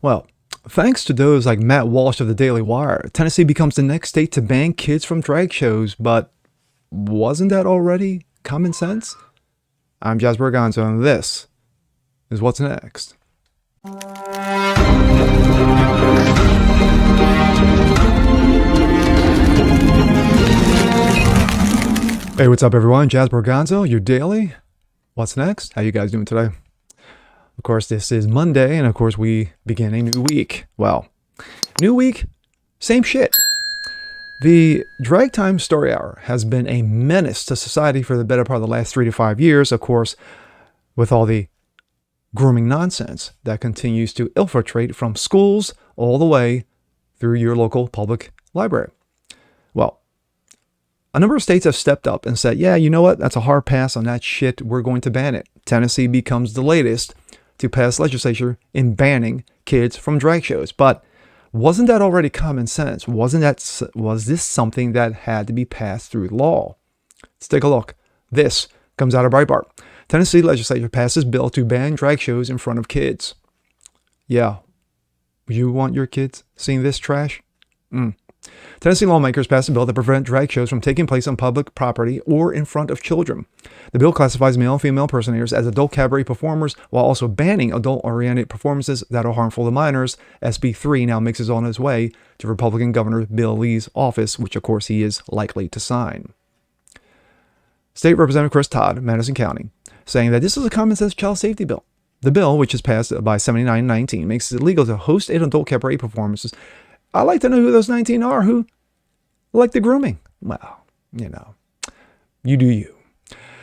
Well, thanks to those like Matt Walsh of the Daily Wire, Tennessee becomes the next state to ban kids from drag shows, but wasn't that already common sense? I'm Jasper Gonzo, and this is what's next. Hey, what's up, everyone? Jasper Gonzo, your daily. What's next? How you guys doing today? Of course, this is Monday, and of course, we begin a new week. Well, new week, same shit. The Drag Time Story Hour has been a menace to society for the better part of the last 3 to 5 years, of course, with all the grooming nonsense that continues to infiltrate from schools all the way through your local public library. Well, a number of states have stepped up and said, yeah, you know what? That's a hard pass on that shit. We're going to ban it. Tennessee becomes the latest to pass legislature in banning kids from drag shows. But wasn't that already common sense? Was this something that had to be passed through law? Let's take a look. This comes out of Breitbart. Tennessee legislature passes bill to ban drag shows in front of kids. Yeah. You want your kids seeing this trash? Tennessee lawmakers passed a bill to prevent drag shows from taking place on public property or in front of children. The bill classifies male and female impersonators as adult cabaret performers while also banning adult-oriented performances that are harmful to minors. SB 3 now makes it on its way to Republican Governor Bill Lee's office, which of course he is likely to sign. State Representative Chris Todd, Madison County, saying that this is a common sense child safety bill. The bill, which is passed by 79-19, makes it illegal to host an adult cabaret performances. I'd like to know who those 19 are who like the grooming. Well, you do you.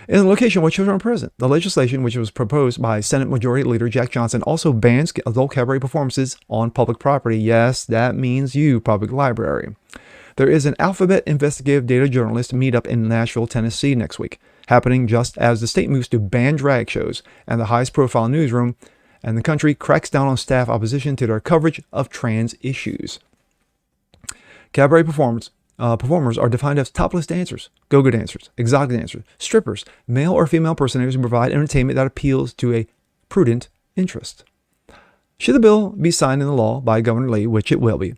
In the location where children are present, the legislation, which was proposed by Senate Majority Leader Jack Johnson, also bans adult cabaret performances on public property. Yes, that means you, public library. There is an Alphabet investigative data journalist meetup in Nashville, Tennessee next week, happening just as the state moves to ban drag shows and the highest profile newsroom and the country cracks down on staff opposition to their coverage of trans issues. Cabaret performers are defined as topless dancers, go-go dancers, exotic dancers, strippers, male or female impersonators who provide entertainment that appeals to a prudent interest. Should the bill be signed into law by Governor Lee, which it will be,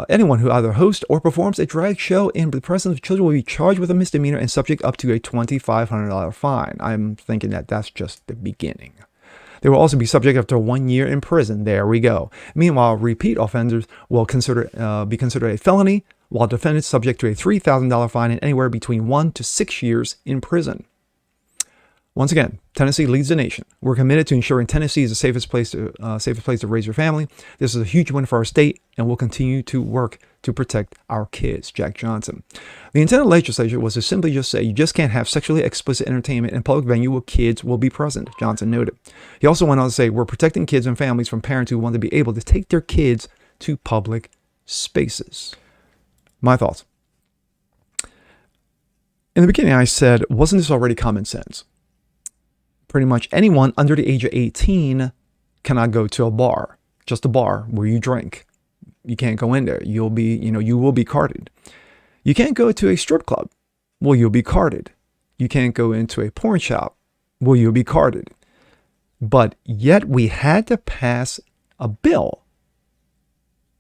anyone who either hosts or performs a drag show in the presence of children will be charged with a misdemeanor and subject up to a $2,500 fine. I'm thinking that that's just the beginning. They will also be subject up to 1 year in prison. There we go. Meanwhile, repeat offenders will be considered a felony, while defendants subject to a $3,000 fine and anywhere between 1 to 6 years in prison. Once again, Tennessee leads the nation. We're committed to ensuring Tennessee is the safest place to raise your family. This is a huge win for our state, and we'll continue to work to protect our kids. Jack Johnson. The intent of the legislature was to simply just say you just can't have sexually explicit entertainment in public venue where kids will be present, Johnson noted. He also went on to say we're protecting kids and families from parents who want to be able to take their kids to public spaces. My thoughts. In the beginning, I said, wasn't this already common sense? Pretty much anyone under the age of 18 cannot go to a bar, just a bar where you drink. You can't go in there. You will be carded. You can't go to a strip club. Well, you'll be carded. You can't go into a porn shop. Well, you'll be carded. But yet we had to pass a bill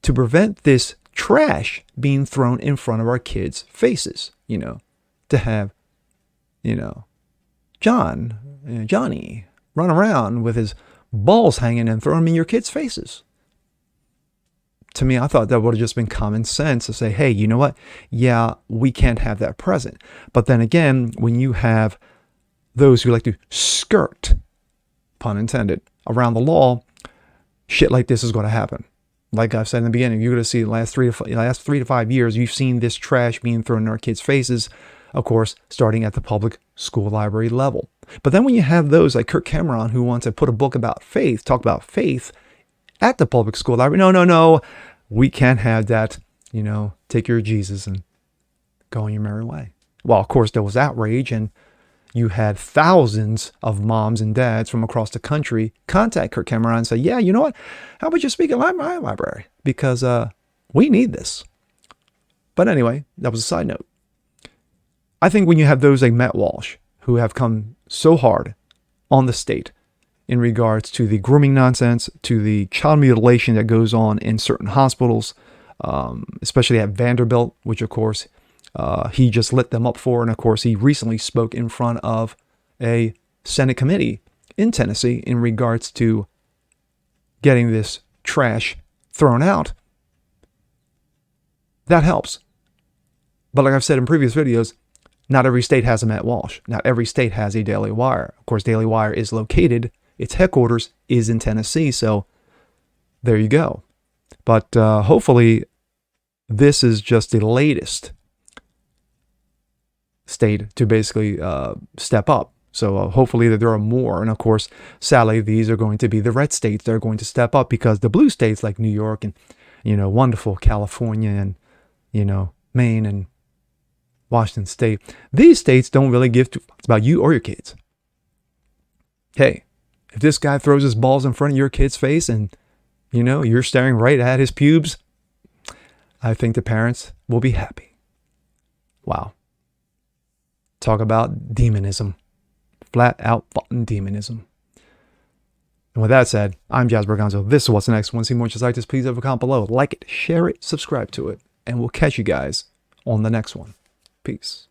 to prevent this trash being thrown in front of our kids' faces, to have, Johnny run around with his balls hanging and throw them in your kids' faces. To me, I thought that would have just been common sense to say, hey, you know what? Yeah, we can't have that present. But then again, when you have those who like to skirt, pun intended, around the law, shit like this is going to happen. Like I've said in the beginning, you're going to see the last 3 to 5 years, you've seen this trash being thrown in our kids' faces, of course, starting at the public school library level. But then when you have those like Kirk Cameron who wants to put a book about faith, talk about faith at the public school library, no, we can't have that, take your Jesus and go on your merry way. Well, of course, there was outrage, and you had thousands of moms and dads from across the country contact Kirk Cameron and say, yeah, you know what? How about you speak at my library? Because we need this. But anyway, that was a side note. I think when you have those like Matt Walsh, who have come so hard on the state in regards to the grooming nonsense, to the child mutilation that goes on in certain hospitals, especially at Vanderbilt, which of course he just lit them up for. And of course, he recently spoke in front of a Senate committee in Tennessee in regards to getting this trash thrown out. That helps. But like I've said in previous videos, not every state has a Matt Walsh. Not every state has a Daily Wire. Of course, Daily Wire is located, its headquarters is in Tennessee, so there you go. But hopefully, this is just the latest state to basically step up. So hopefully that there are more. And of course, sadly, these are going to be the red states that are going to step up, because the blue states like New York and, wonderful California and, Maine and Washington State, these states don't really give two fucks about you or your kids. Hey, if this guy throws his balls in front of your kid's face and, you're staring right at his pubes, I think the parents will be happy. Wow. Talk about demonism. Flat out fucking demonism. And with that said, I'm Jazz Berganzo. This is What's Next. Want to see more just like this? Please leave a comment below. Like it, share it, subscribe to it, and we'll catch you guys on the next one. Peace.